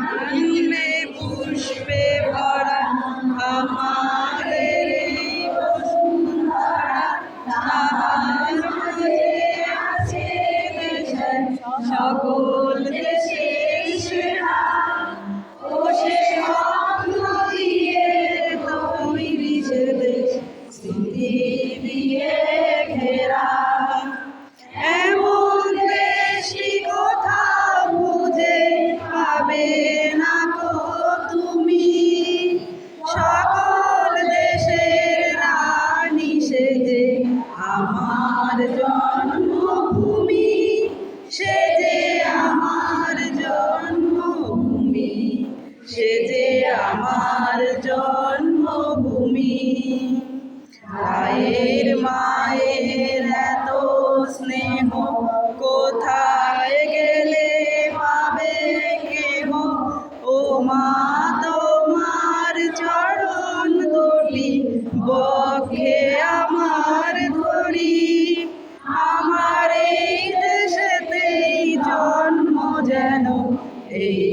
ফুলে পুষ্পে ভরা আমাদের এই বসুন্ধরা, তাহার মাঝে আছে দেশের সকল দেশের সেরা। ও সে স্বপ্ন দিয়ে তৈরি সে দেশ, স্মৃতি দিয়ে ঘেরা। এমন দেশটি কোথাও খুঁজে পাবে না কো তুমি, সকল দেশের রানী সে যে আমার জন্মভূমি, সে যে আমার জন্মভূমি, সে যে আমার জন্মভূমি। ভাইয়ের মায়ের এত স্নেহ কোথায় গেলে পাবে কেহ, ও মা তোমার চরণ দুটি বক্ষে আমার ধরি। আমার এই দেশেতেই জন্ম যেন, এই